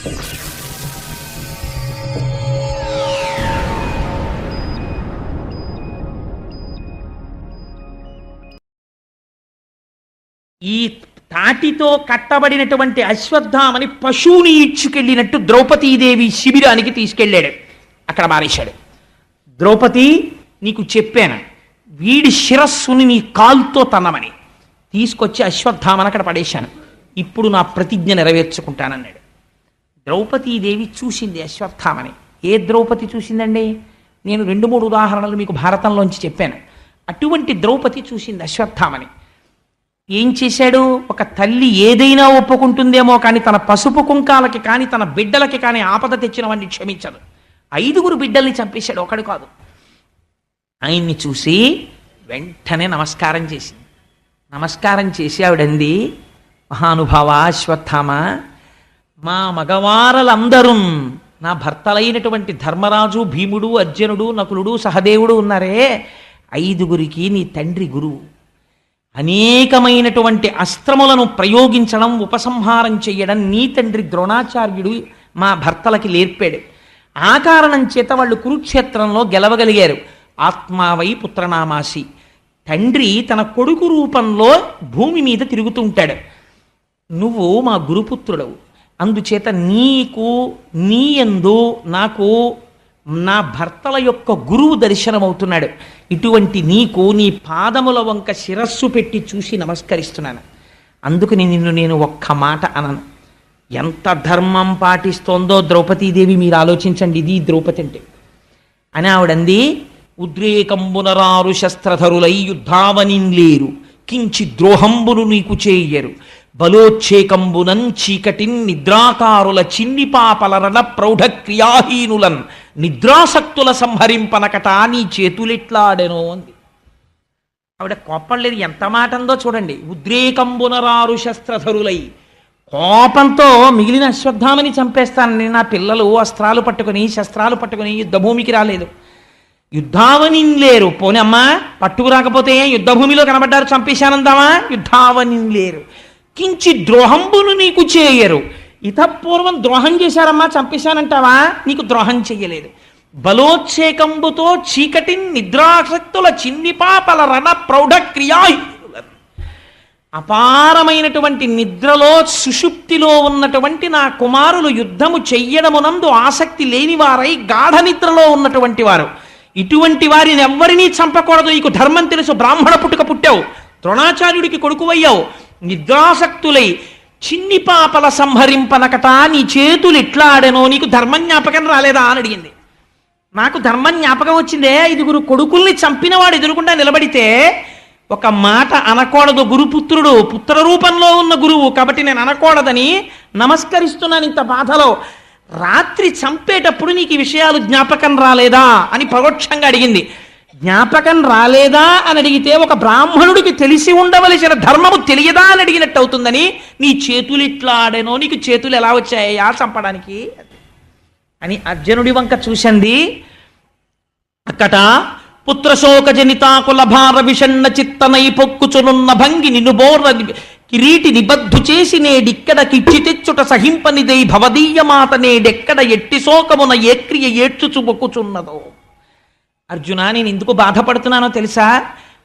ఈ తాటితో కట్టబడినటువంటి అశ్వత్థామని పశువుని ఈడ్చుకెళ్ళినట్టు ద్రౌపదీదేవి శిబిరానికి తీసుకెళ్ళాడు. అక్కడ మారేశాడు. ద్రౌపది, నీకు చెప్పాను వీడి శిరస్సుని నీ కాలుతో తన్నమని. తీసుకొచ్చి అశ్వత్థామని అక్కడ పడేశాను. ఇప్పుడు నా ప్రతిజ్ఞ నెరవేర్చుకుంటానన్నాడు. ద్రౌపదీదేవి చూసింది అశ్వత్థామని. ఏ ద్రౌపది చూసిందండి? నేను 2-3 ఉదాహరణలు మీకు భారతంలోంచి చెప్పాను. అటువంటి ద్రౌపది చూసింది అశ్వత్థామని. ఏం చేశాడు? ఒక తల్లి ఏదైనా ఒప్పుకుంటుందేమో కానీ తన పసుపు కుంకాలకి కానీ తన బిడ్డలకి కానీ ఆపద తెచ్చిన వాడిని క్షమించదు. 5 బిడ్డల్ని చంపేశాడు, ఒకడు కాదు. ఆయన్ని చూసి వెంటనే నమస్కారం చేసింది. నమస్కారం చేసి ఆవిడంది, మహానుభావ అశ్వత్థామ, మా మగవారలందరూ నా భర్తలైనటువంటి ధర్మరాజు, భీముడు, అర్జునుడు, నకులుడు, సహదేవుడు ఉన్నారే, 5 నీ తండ్రి గురువు. అనేకమైనటువంటి అస్త్రములను ప్రయోగించడం, ఉపసంహారం చెయ్యడం నీ తండ్రి ద్రోణాచార్యుడు మా భర్తలకి నేర్పాడు. ఆ కారణం చేత వాళ్ళు కురుక్షేత్రంలో గెలవగలిగారు. ఆత్మావై పుత్రనామాసి. తండ్రి తన కొడుకు రూపంలో భూమి మీద తిరుగుతూ ఉంటాడు. నువ్వు మా గురుపుత్రుడవు, అందుచేత నీకు నీ యందు నాకు నా భర్తల యొక్క గురువు దర్శనమవుతున్నాడు. ఇటువంటి నీకు నీ పాదముల వంక శిరస్సు పెట్టి చూసి నమస్కరిస్తున్నాను. అందుకు నేను ఒక్క మాట అనను. ఎంత ధర్మం పాటిస్తోందో ద్రౌపదీదేవి, మీరు ఆలోచించండి. ఇది ద్రౌపది అంటే అని ఆవిడంది. ఉద్రేకంబునరారు శస్త్రధరులై యుద్ధావనిన్లేరు, కించి ద్రోహంబును నీకు చేయరు, బలోచ్చేకంబునన్ చీకటిన్ నిద్రాకారుల చిన్ని పాపలరణ ప్రౌఢ క్రియాహీనులన్ నిద్రాసక్తుల సంహరింపనకట నీ చేతులెట్లాడెనో అంది. ఆవిడ కోపం లేదు, ఎంత మాట అందో చూడండి. ఉద్రేకంబునరారు శస్త్రధరులై, కోపంతో మిగిలిన అశ్వత్థామని చంపేస్తానని నా పిల్లలు అస్త్రాలు పట్టుకుని శస్త్రాలు పట్టుకుని యుద్ధభూమికి రాలేదు. యుద్ధావనిన్లేరు, పోనీ అమ్మా పట్టుకురాకపోతే యుద్ధభూమిలో కనబడ్డారు, చంపేశానందామా? యుద్ధావనిన్లేరు, కించి ద్రోహంబును నీకు చేయరు. ఇతపూర్వం ద్రోహం చేశారమ్మా, చంపేశానంటావా? నీకు ద్రోహం చెయ్యలేదు. బలోచ్చేకంబుతో చీకటిన్ నిద్రాసక్తుల చిన్ని పాపల రణ ప్రౌఢ క్రియాహీనుల, అపారమైనటువంటి నిద్రలో సుషుప్తిలో ఉన్నటువంటి నా కుమారులు యుద్ధము చెయ్యడమునందు ఆసక్తి లేనివారై గాఢ నిద్రలో ఉన్నటువంటి వారు. ఇటువంటి వారిని ఎవ్వరినీ చంపకూడదు. నీకు ధర్మం తెలుసు, బ్రాహ్మణ పుట్టుక పుట్టావు, ద్రోణాచార్యుడికి కొడుకువయ్యావు. నిద్రాసక్తులై చిన్ని పాపల సంహరింపనకట నీ చేతులు ఎట్లా ఆడెనో, నీకు ధర్మం జ్ఞాపకం రాలేదా అని అడిగింది. నాకు ధర్మం జ్ఞాపకం వచ్చిందే. 5 కొడుకుల్ని చంపినవాడు ఎదురుకుండా నిలబడితే ఒక మాట అనకూడదు. గురుపుత్రుడు, పుత్ర రూపంలో ఉన్న గురువు కాబట్టి నేను అనకూడదని నమస్కరిస్తున్నాను ఇంత బాధలో. రాత్రి చంపేటప్పుడు నీకు ఈ విషయాలు జ్ఞాపకం రాలేదా అని పరోక్షంగా అడిగింది. జ్ఞాపకం రాలేదా అని అడిగితే ఒక బ్రాహ్మణుడికి తెలిసి ఉండవలసిన ధర్మము తెలియదా అని అడిగినట్టు అవుతుందని, నీ చేతులు ఇట్లా ఆడేనో, నీకు చేతులు ఎలా వచ్చాయా చంపడానికి అని అర్జునుడి వంక చూసింది. అక్కట పుత్రశోక జనితాకుల భార విషణ్ణ చిత్తనై పొక్కుచునున్న భంగి నిన్ను బోర్ర కిరీటి నిబద్ధు చేసి నేడిక్కడ కిచ్చి తెచ్చుట సహింపనిదై భవదీయ మాత నేడెక్కడ ఎట్టి శోకమున ఏ క్రియ ఏడ్చుచు మొక్కుచున్నదో. అర్జున, నేను ఎందుకు బాధపడుతున్నానో తెలుసా?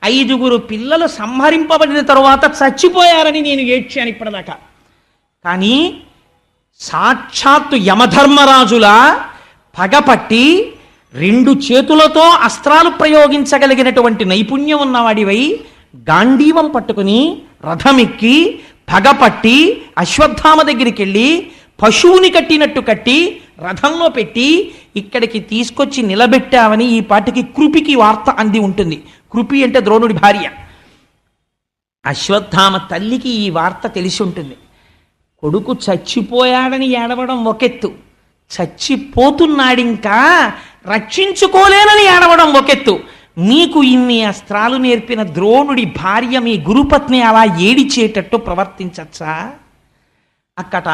5 పిల్లలు సంహరింపబడిన తరువాత చచ్చిపోయారని నేను ఏడ్చాను ఇప్పటిదాకా. కానీ సాక్షాత్తు యమధర్మరాజుల పగపట్టి 2 చేతులతో అస్త్రాలు ప్రయోగించగలిగినటువంటి నైపుణ్యం ఉన్నవాడివై గాంధీవం పట్టుకుని రథమెక్కి పగపట్టి అశ్వత్థామ దగ్గరికి వెళ్ళి పశువుని కట్టినట్టు కట్టి రథంలో పెట్టి ఇక్కడికి తీసుకొచ్చి నిలబెట్టావని ఈ పాటికి కృపికి వార్త అంది ఉంటుంది. కృపి అంటే ద్రోణుడి భార్య. అశ్వత్థామ తల్లికి ఈ వార్త తెలిసి ఉంటుంది. కొడుకు చచ్చిపోయాడని ఏడవడం ఒకెత్తు, చచ్చిపోతున్నాడింకా రక్షించుకోలేనని ఏడవడం ఒకెత్తు. మీకు ఇన్ని అస్త్రాలు నేర్పిన ద్రోణుడి భార్య మీ గురుపత్ని అలా ఏడిచేటట్టు ప్రవర్తించచ్చా? అక్కట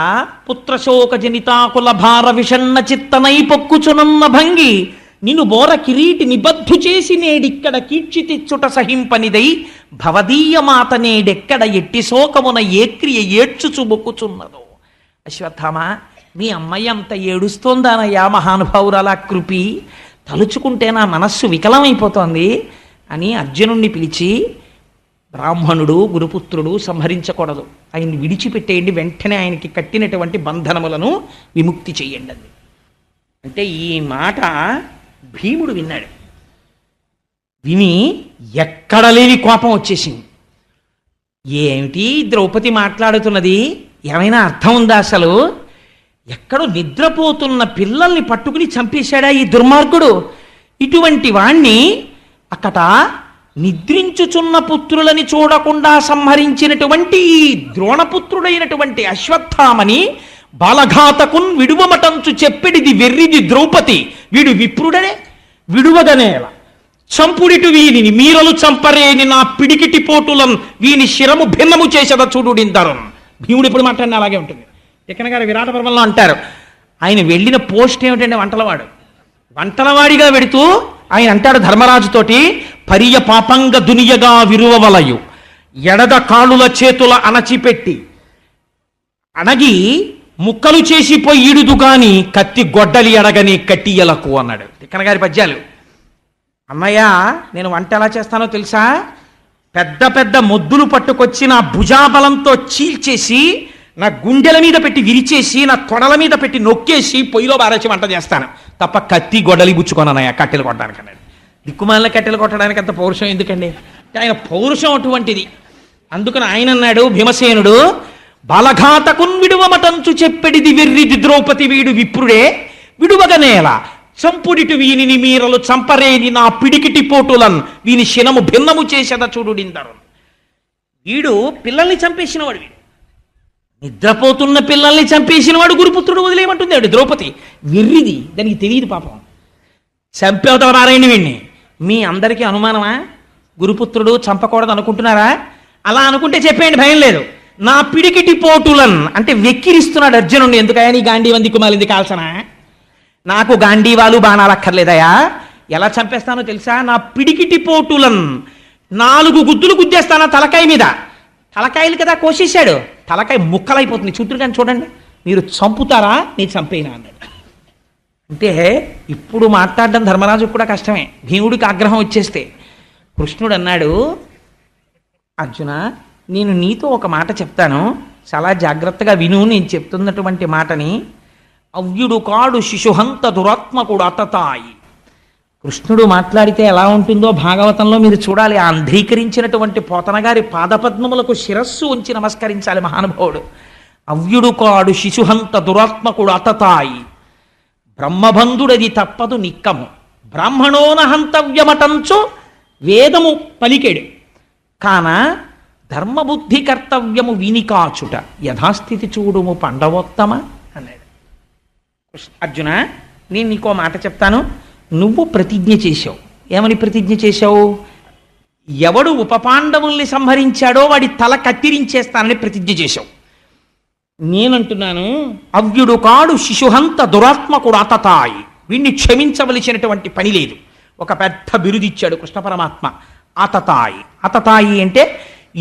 పుత్రశోక జనితాకుల భార విషణ్ణ చిత్తనై పొక్కుచునున్న భంగి నిన్ను బోర కిరీటి నిబద్ధు చేసి నేడిక్కడ కీడ్చి తెచ్చుట సహింపనిదై భవదీయ మాత నేడెక్కడ ఎట్టి శోకమున ఏ క్రియ ఏడ్చుచు మొక్కుచున్నదో. అశ్వత్థామ, మీ అమ్మాయి అంత ఏడుస్తోందానయ్యా మహానుభావురాలా కృపి, తలుచుకుంటే నా మనస్సు వికలమైపోతోంది అని అర్జునుణ్ణి పిలిచి, బ్రాహ్మణుడు గురుపుత్రుడు సంహరించకూడదు, ఆయన్ని విడిచిపెట్టేయండి, వెంటనే ఆయనకి కట్టినటువంటి బంధనములను విముక్తి చెయ్యండి అంది. అంటే ఈ మాట భీముడు విన్నాడు. విని ఎక్కడ లేని కోపం వచ్చేసింది. ఏమిటి ద్రౌపది మాట్లాడుతున్నది, ఏమైనా అర్థం ఉందా అసలు? ఎక్కడో నిద్రపోతున్న పిల్లల్ని పట్టుకుని చంపేశాడా ఈ దుర్మార్గుడు? ఇటువంటి వాణ్ణి అక్కట నిద్రించుచున్న పుత్రులని చూడకుండా సంహరించినటువంటి ఈ ద్రోణపుత్రుడైనటువంటి అశ్వత్థామని బాలఘాతకున్ విడువమటంచు చెప్పెడిది వెర్రిది ద్రౌపది, వీడు విప్రుడనే విడువగనేల చంపుడిటు వీనిని మీరలు చంపరేని నా పిడికిటి పోటులం వీని శిరము భిన్నము చేసేద చూడుడిందరు. భీముడు ఎప్పుడు మాట్లాడినా అలాగే ఉంటుంది. తిక్కన గారు విరాట పర్వంలో అంటారు, ఆయన వెళ్ళిన పోస్ట్ ఏమిటంటే వంటలవాడిగా వెడుతూ ఆయన అంటాడు ధర్మరాజుతోటి, పరియ పాపంగ దునియగా విరువవలయు ఎడద కాళ్ళుల చేతుల అణచిపెట్టి అణగి ముక్కలు చేసి పొయ్యిడుదు గాని కత్తి గొడ్డలి అడగని కట్టియలకు అన్నాడు. తిక్కన గారి పద్యాలు. అన్నయ్య, నేను వంట ఎలా చేస్తానో తెలుసా? పెద్ద పెద్ద మొద్దులు పట్టుకొచ్చి నా భుజాబలంతో చీల్చేసి నా గుండెల మీద పెట్టి విరిచేసి నా తొడల మీద పెట్టి నొక్కేసి పొయ్యిలో బారేసి వంట చేస్తాను తప్ప కత్తి గొడ్డలి గుచ్చుకోనన్నయ్య కట్టెలు కొట్టడానికి అన్నాడు. దిక్కుమాలిన కట్టెలు కొట్టడానికి అంత పౌరుషం ఎందుకండి? ఆయన పౌరుషం అటువంటిది. అందుకని ఆయన అన్నాడు భీమసేనుడు, బాలఘాతకున్ విడువమటంచు చెప్పెడిది వెర్రిది ద్రౌపది వీడు విప్రుడే విడువగనేల చంపుడిటు వీనిని మీరలు చంపరేని నా పిడికిటి పోటులన్ వీని శినము భిన్నము చేసేద చూడుడిందరు. వీడు పిల్లల్ని చంపేసినవాడు, వీడు నిద్రపోతున్న పిల్లల్ని చంపేసినవాడు గురుపుత్రుడు వదిలేయమంటుంది ఆవిడ ద్రౌపది. వెర్రిది, దానికి తెలియదు పాపం. చంపేవతల మారాయండి వీడిని. మీ అందరికీ అనుమానమా? గురుపుత్రుడు చంపకూడదు అనుకుంటున్నారా? అలా అనుకుంటే చెప్పేయండి, భయం లేదు. నా పిడికిటి పోటులన్ అంటే వెక్కిరిస్తున్నాడు అర్జునుడిని. ఎందుకయా నీ గాంధీవంది కుమాలింది కాల్సనా? నాకు గాంధీవాలు బాణాలు అక్కర్లేదయా. ఎలా చంపేస్తానో తెలుసా? నా పిడికిటి పోటులన్ 4 గుద్దులు గుద్దేస్తానా తలకాయ మీద. తలకాయలు కదా కోసేశాడు, తలకాయ ముక్కలైపోతుంది. చూతురు కానీ చూడండి, మీరు చంపుతారా నేను చంపేనా అన్నాడు. అంటే ఇప్పుడు మాట్లాడడం ధర్మరాజుకు కూడా కష్టమే. భీముడికి ఆగ్రహం వచ్చేస్తే కృష్ణుడు అన్నాడు, అర్జున నేను నీతో ఒక మాట చెప్తాను, చాలా జాగ్రత్తగా విను. నేను చెప్తున్నటువంటి మాటని. అవ్యుడు కాడు శిశుహంత దురాత్మకుడు అతతాయి. కృష్ణుడు మాట్లాడితే ఎలా ఉంటుందో భాగవతంలో మీరు చూడాలి. ఆ అంధీకరించినటువంటి పోతనగారి పాదపద్మములకు శిరస్సు ఉంచి నమస్కరించాలి మహానుభావుడు. అవ్యుడు కాడు శిశుహంత దురాత్మకుడు అతతాయి, బ్రహ్మబంధుడది తప్పదు నిక్కము, బ్రాహ్మణోన హంతవ్యమటంచు వేదము పలికెడు కాన ధర్మబుద్ధి కర్తవ్యము వీనికాచుట యథాస్థితి చూడుము పండవోత్తమ అన్నాడు. అర్జున నేను నీకో మాట చెప్తాను. నువ్వు ప్రతిజ్ఞ చేశావు. ఏమని ప్రతిజ్ఞ చేశావు? ఎవడు ఉపపాండవుల్ని సంహరించాడో వాడి తల కత్తిరించేస్తానని ప్రతిజ్ఞ చేశావు. నేనంటున్నాను, అవ్యుడు కాడు శిశుహంత దురాత్మకుడు అతతాయి, వీణ్ణి క్షమించవలసినటువంటి పని లేదు. ఒక పెద్ద బిరుదిచ్చాడు కృష్ణ పరమాత్మ, అతతాయి. అతతాయి అంటే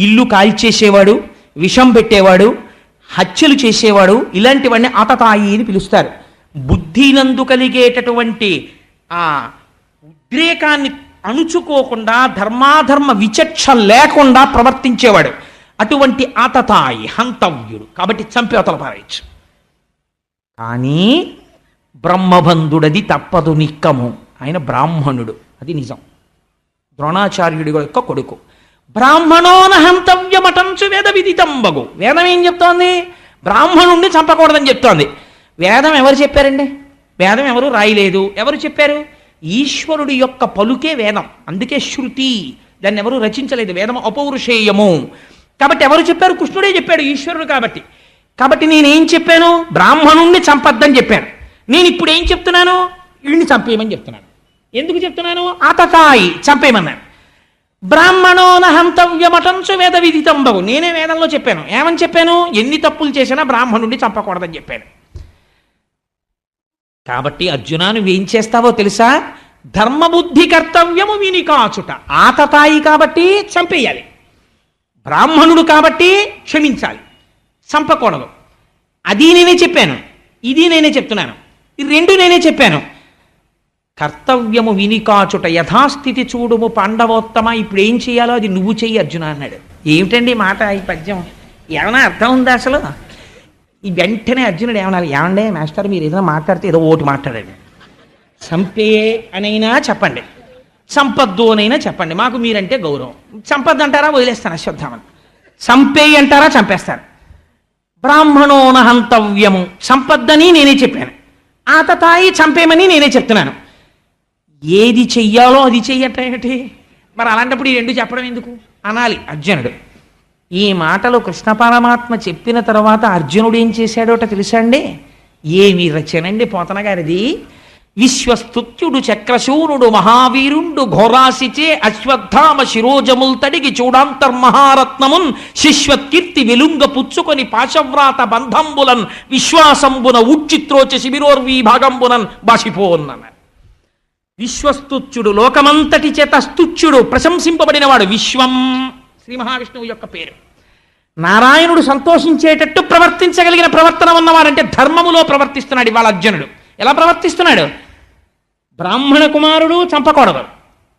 ఇల్లు కాల్చేసేవాడు, విషం పెట్టేవాడు, హత్యలు చేసేవాడు, ఇలాంటివన్నీ అతతాయి అని పిలుస్తారు. బుద్ధినందు కలిగేటటువంటి ఆ ఉద్రేకాన్ని అణుచుకోకుండా ధర్మాధర్మ విచక్ష లేకుండా ప్రవర్తించేవాడు. అటువంటి ఆతతాయి హంతవ్యుడు, కాబట్టి చంపేవతల పారేయచ్చు. కానీ బ్రహ్మబంధుడది తప్పదు నిక్కము. ఆయన బ్రాహ్మణుడు, అది నిజం. ద్రోణాచార్యుడి యొక్క కొడుకు. బ్రాహ్మణోన హంతవ్యమటంచు వేద విదితంబగు. వేదం ఏం చెప్తోంది? బ్రాహ్మణుణ్ణి చంపకూడదని చెప్తోంది. వేదం ఎవరు చెప్పారండి? వేదం ఎవరు రాయలేదు. ఎవరు చెప్పారు? ఈశ్వరుడి యొక్క పలుకే వేదం. అందుకే శృతి, దాన్ని ఎవరు రచించలేదు. వేదం అపౌరుషేయము. కాబట్టి ఎవరు చెప్పారు? కృష్ణుడే చెప్పాడు, ఈశ్వరుడు కాబట్టి. కాబట్టి నేనేం చెప్పాను? బ్రాహ్మణుణ్ణి చంపద్దని చెప్పాను. నేను ఇప్పుడు ఏం చెప్తున్నాను? వీడిని చంపేయమని చెప్తున్నాను. ఎందుకు చెప్తున్నాను? ఆతతాయి, చంపేయమన్నాను. బ్రాహ్మణోన హంతవ్యమటంచు వేద విదితంబగు. నేనే వేదంలో చెప్పాను. ఏమని చెప్పాను? ఎన్ని తప్పులు చేసినా బ్రాహ్మణుణ్ణి చంపకూడదని చెప్పాను. కాబట్టి అర్జున నువ్వేం చేస్తావో తెలుసా? ధర్మబుద్ధి కర్తవ్యము విని కాచుట. ఆతతాయి కాబట్టి చంపేయాలి, బ్రాహ్మణుడు కాబట్టి క్షమించాలి, చంపకూడదు. అది నేనే చెప్పాను. ఇది నేనే చెప్తున్నాను, ఈ రెండు నేనే చెప్పాను. కర్తవ్యము వినికాచుట యథాస్థితి చూడుము పాండవోత్తమ, ఇప్పుడు ఏం చేయాలో అది నువ్వు చెయ్యి అర్జున అన్నాడు. ఏమిటండి మాట ఈ పద్యం, ఏమైనా అర్థం ఉందా అసలు? ఈ వెంటనే అర్జునుడు ఏమన్నారు, ఏమండే మాస్టర్ మీరు ఏదైనా మాట్లాడితే ఏదో ఓటు మాట్లాడండి, చంపే అనైనా చెప్పండి, సంపద్దు అనైనా చెప్పండి, మాకు మీరంటే గౌరవం. సంపద్ అంటారా వదిలేస్తాను అశ్వత్థామని, చంపే అంటారా చంపేస్తాను. బ్రాహ్మణోన హంతవ్యము సంపద్దని నేనే చెప్పాను, ఆతతాయి చంపేమని నేనే చెప్తున్నాను. ఏది చెయ్యాలో అది చెయ్యటేమిటి మరి? అలాంటప్పుడు ఈ రెండు చెప్పడం ఎందుకు అనాలి అర్జునుడు. ఈ మాటలు కృష్ణ పరమాత్మ చెప్పిన తర్వాత అర్జునుడు ఏం చేశాడోట తెలుసా అండి? ఏమి రచనండి పోతన గారిది. విశ్వస్తుత్యుడు చక్రశూరుడు మహావీరుండు ఘోరాసిచే అశ్వత్థామ శిరోజముల్ తడిగి చూడాంతర్మహారత్నమున్ శిశ్వత్కీర్తి వెలుంగ పుచ్చుకొని పాశవ్రాత బంధంబులన్ విశ్వాసంబున ఉచ్చిత్రోచ శిబిరోర్వీ భాగంబునన్ బాసిపోన్నన్నారు. విశ్వస్తుత్యుడు లోకమంతటి చేత స్తుత్యుడు ప్రశంసింపబడినవాడు. విశ్వం శ్రీ మహావిష్ణువు యొక్క పేరు. నారాయణుడు సంతోషించేటట్టు ప్రవర్తించగలిగిన ప్రవర్తన ఉన్నవాడంటే ధర్మములో ప్రవర్తిస్తున్నాడు ఇవాళ అర్జునుడు. ఎలా ప్రవర్తిస్తున్నాడు? బ్రాహ్మణ కుమారుడు చంపకూడదు,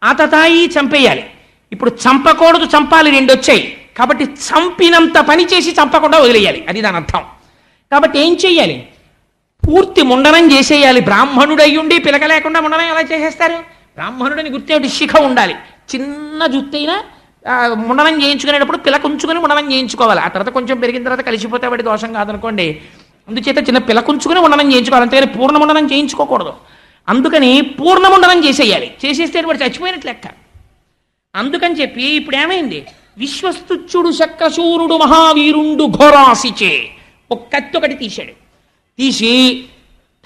ఆతతాయి చంపేయాలి. ఇప్పుడు చంపకూడదు చంపాలి రెండు వచ్చాయి కాబట్టి చంపినంత పని చేసి చంపకుండా వదిలేయాలి, అది దాని అర్థం. కాబట్టి ఏం చెయ్యాలి? పూర్తి ముండనం చేసేయాలి. బ్రాహ్మణుడయ్యుండి పిలక లేకుండా ముండనం ఎలా చేసేస్తారు? బ్రాహ్మణుడిని గుర్తేమిటి? శిఖ ఉండాలి, చిన్న జుత్తైనా ముండనం చేయించుకునేటప్పుడు పిలక ఉంచుకొని ముండనం చేయించుకోవాలి. ఆ తర్వాత కొంచెం పెరిగిన తర్వాత కలిసిపోతే వాడి దోషం కాదనుకోండి. అందుచేత చిన్న పిలకుంచుకుని ఉండనం చేయించుకోవాలి, అంతేగాని పూర్ణ ముండనం చేయించుకోకూడదు. అందుకని పూర్ణ ముండనం చేసేయాలి, చేసేస్తే వాడు చచ్చిపోయినట్లు లెక్క. అందుకని చెప్పి ఇప్పుడు ఏమైంది? విశ్వస్తుచ్యుడు శక్రశూరుడు మహావీరుండు ఘోరాసిచే ఒక కత్తి ఒకటి తీశాడు. తీసి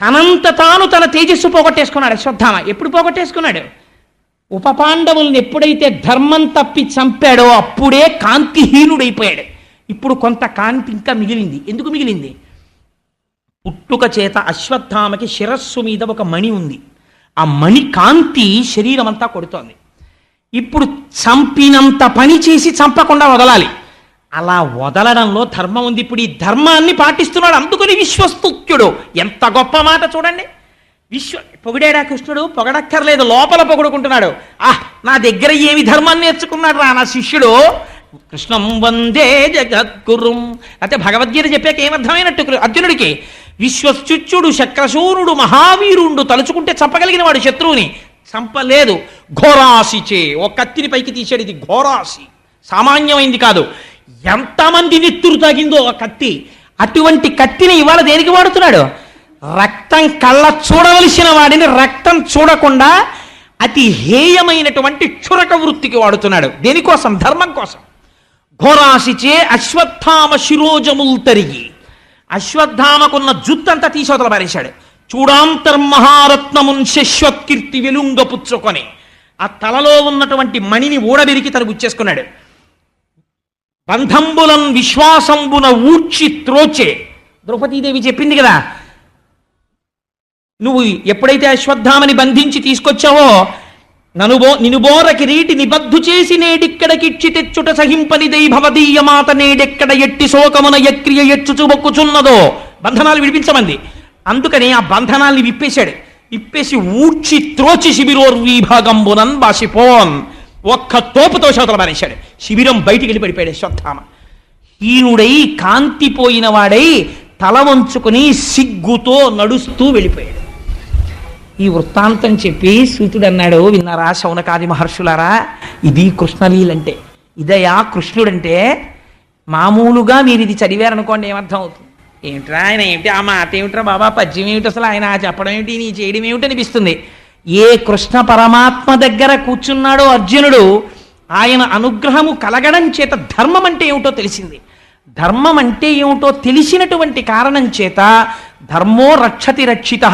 తనంత తాను తన తేజస్సు పోగొట్టేసుకున్నాడు అశ్వత్థామ. ఎప్పుడు పోగొట్టేసుకున్నాడు? ఉపపాండవుల్ని ఎప్పుడైతే ధర్మం తప్పి చంపాడో అప్పుడే కాంతిహీనుడైపోయాడు. ఇప్పుడు కొంత కాంతి ఇంకా మిగిలింది. ఎందుకు మిగిలింది? పుట్టుక చేత అశ్వత్థామకి శిరస్సు మీద ఒక మణి ఉంది. ఆ మణి కాంతి శరీరం అంతా కొడుతోంది. ఇప్పుడు చంపినంత పని చేసి చంపకుండా వదలాలి. అలా వదలడంలో ధర్మం ఉంది. ఇప్పుడు ఈ ధర్మాన్ని పాటిస్తున్నాడు. అందుకని విశ్వస్తుత్యుడు. ఎంత గొప్ప మాట చూడండి. పొగిడేడా కృష్ణుడు? పొగడక్కర్లేదు, లోపల పొగుడుకుంటున్నాడు. నా దగ్గర ఏమి ధర్మాన్ని నేర్చుకున్నాడు రా నా శిష్యుడు. కృష్ణం వందే జగద్గురుం అంటే భగవద్గీత చెప్పాక ఏమర్థమైనట్టు అర్జునుడికి? విశ్వస్తుత్యుడు శక్రశూరుడు మహావీరుండు, తలుచుకుంటే చంపగలిగిన వాడు శత్రువుని. చంపలేదు. ఘోరాసిచే ఒక కత్తిని పైకి తీశాడు. ఇది ఘోరాసి, సామాన్యమైంది కాదు. ఎంతమంది నెత్తురు తాగిందో ఆ కత్తి. అటువంటి కత్తిని ఇవాళ దేనికి వాడుతున్నాడు? రక్తం కళ్ళ చూడవలసిన వాడిని రక్తం చూడకుండా అతి హేయమైనటువంటి క్షురక వృత్తికి వాడుతున్నాడు. దేనికోసం? ధర్మం కోసం. ఘోరాసిచే అశ్వత్థామ శిరోజముల్ తరిగి, అశ్వత్థామకున్న జుత్తంతా తీసవతల పారేశాడు. చూడాంతర్మహారత్నమున్ శశ్వత్కీర్తి వెలుంగ పుచ్చుకొని ఆ తలలో ఉన్నటువంటి మణిని ఊడబెరికి తను గుచ్చేసుకున్నాడు. బంధంబులం విశ్వాసంబున ఊడ్చి త్రోచే. ద్రౌపదీదేవి చెప్పింది కదా, నువ్వు ఎప్పుడైతే అశ్వత్థామని బంధించి తీసుకొచ్చావో నినుబోర కిరీటి నిబద్ధు చేసి నేడిక్కడకిచ్చి తెచ్చుట సహింపని దైభవదీయ మాత నేడెక్కడ ఎట్టి శోకమున యక్రియ ఎచ్చుచు మొక్కుచున్నదో. బంధనాలు విడిపించమంది. అందుకని ఆ బంధనాల్ని విప్పేశాడు. విప్పేసి ఊడ్చి త్రోచి శిబిరోర్వీ భాగంబునన్ బాసిపోన్. ఒక్క తోపుతో శవతల మారేశాడు. శిబిరం బయటికి వెళ్ళి పడిపోయాడు అశ్వత్థామ. హీనుడై కాంతిపోయిన వాడై తల వంచుకుని సిగ్గుతో నడుస్తూ వెళ్ళిపోయాడు. ఈ వృత్తాంతం చెప్పి సూతుడు అన్నాడు, విన్నారా శౌనకాది మహర్షులారా, ఇది కృష్ణలీలంటే. ఇదయా కృష్ణుడంటే. మామూలుగా మీరు ఇది చదివారనుకోండి ఏమర్థం అవుతుంది? ఏమిట్రా ఆయన ఏమిటి, ఆ మాట ఏమిట్రా బాబా, పద్యం ఏమిటి అసలు, ఆయన చెప్పడం ఏమిటి, నీ చేయడం ఏమిటి అనిపిస్తుంది. ఏ కృష్ణ పరమాత్మ దగ్గర కూర్చున్నాడో అర్జునుడు, ఆయన అనుగ్రహము కలగడం చేత ధర్మం అంటే ఏమిటో తెలిసింది. ధర్మం అంటే ఏమిటో తెలిసినటువంటి కారణం చేత ధర్మో రక్షతి రక్షిత,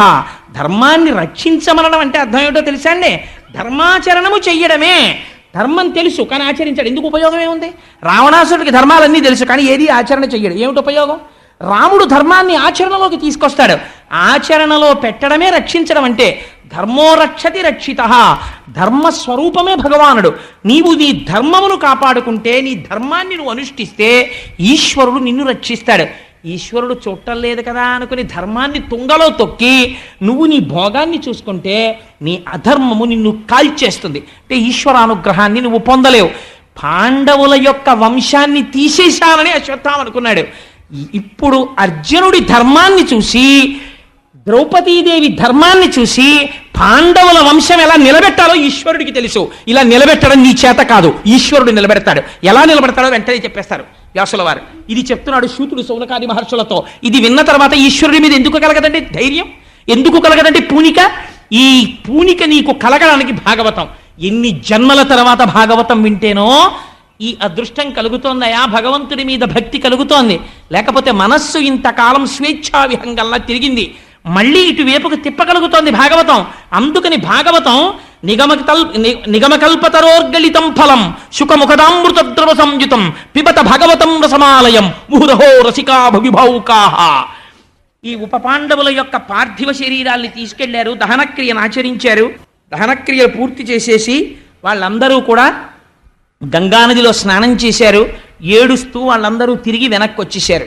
ధర్మాన్ని రక్షించమనడం అంటే అర్థం ఏమిటో తెలుసా అండి? ధర్మాచరణము చెయ్యడమే. ధర్మం తెలుసు కానీ ఆచరించాడు. ఎందుకు ఉపయోగం ఏముంది? రావణాసుడికి ధర్మాలన్నీ తెలుసు కానీ ఏది ఆచరణ చెయ్యడు. ఏమిటి ఉపయోగం? రాముడు ధర్మాన్ని ఆచరణలోకి తీసుకొస్తాడు. ఆచరణలో పెట్టడమే రక్షించడం అంటే. ధర్మో రక్షతి రక్షిత, ధర్మస్వరూపమే భగవానుడు. నీవు నీ ధర్మమును కాపాడుకుంటే, నీ ధర్మాన్ని నువ్వు అనుష్ఠిస్తే ఈశ్వరుడు నిన్ను రక్షిస్తాడు. ఈశ్వరుడు చూడటం లేదు కదా అనుకుని ధర్మాన్ని తుంగలో తొక్కి నువ్వు నీ భోగాన్ని చూసుకుంటే నీ అధర్మము నిన్ను కాల్చేస్తుంది. అంటే ఈశ్వరానుగ్రహాన్ని నువ్వు పొందలేవు. పాండవుల యొక్క వంశాన్ని తీసేశానని అశ్వత్థామ అనుకున్నాడు. ఇప్పుడు అర్జునుడి ధర్మాన్ని చూసి, ద్రౌపదీదేవి ధర్మాన్ని చూసి పాండవుల వంశం ఎలా నిలబెట్టాలో ఈశ్వరుడికి తెలుసు. ఇలా నిలబెట్టడం నీ చేత కాదు, ఈశ్వరుడు నిలబెడతాడు. ఎలా నిలబెడతాడో వెంటనే చెప్పేస్తారు వ్యాసుల వారు. ఇది చెప్తున్నాడు శూతుడు సౌనకాది మహర్షులతో. ఇది విన్న తర్వాత ఈశ్వరుడి మీద ఎందుకు కలగదండి ధైర్యం, ఎందుకు కలగదండి పూనిక? ఈ పూనిక నీకు కలగడానికి భాగవతం. ఎన్ని జన్మల తర్వాత భాగవతం వింటేనో ఈ అదృష్టం కలుగుతోందయా, భగవంతుడి మీద భక్తి కలుగుతోంది. లేకపోతే మనస్సు ఇంతకాలం స్వేచ్ఛా విహంగంలా తిరిగింది, మళ్ళీ ఇటువైపుకు తిప్పగలుగుతోంది భాగవతం. అందుకని భాగవతం నిగమకల్పతరోర్గళితం ఫలం శుకముఖదామృత ద్రవ సంయుతం పిబత భగవతం రసమాలయం ముహురహో రసికా భవిభౌకాహ. ఈ ఉపపాండవుల యొక్క పార్థివ శరీరాల్ని తీసుకెళ్లారు, దహనక్రియను ఆచరించారు. దహనక్రియలు పూర్తి చేసేసి వాళ్ళందరూ కూడా గంగానదిలో స్నానం చేశారు. ఏడుస్తూ వాళ్ళందరూ తిరిగి వెనక్కి వచ్చేశారు.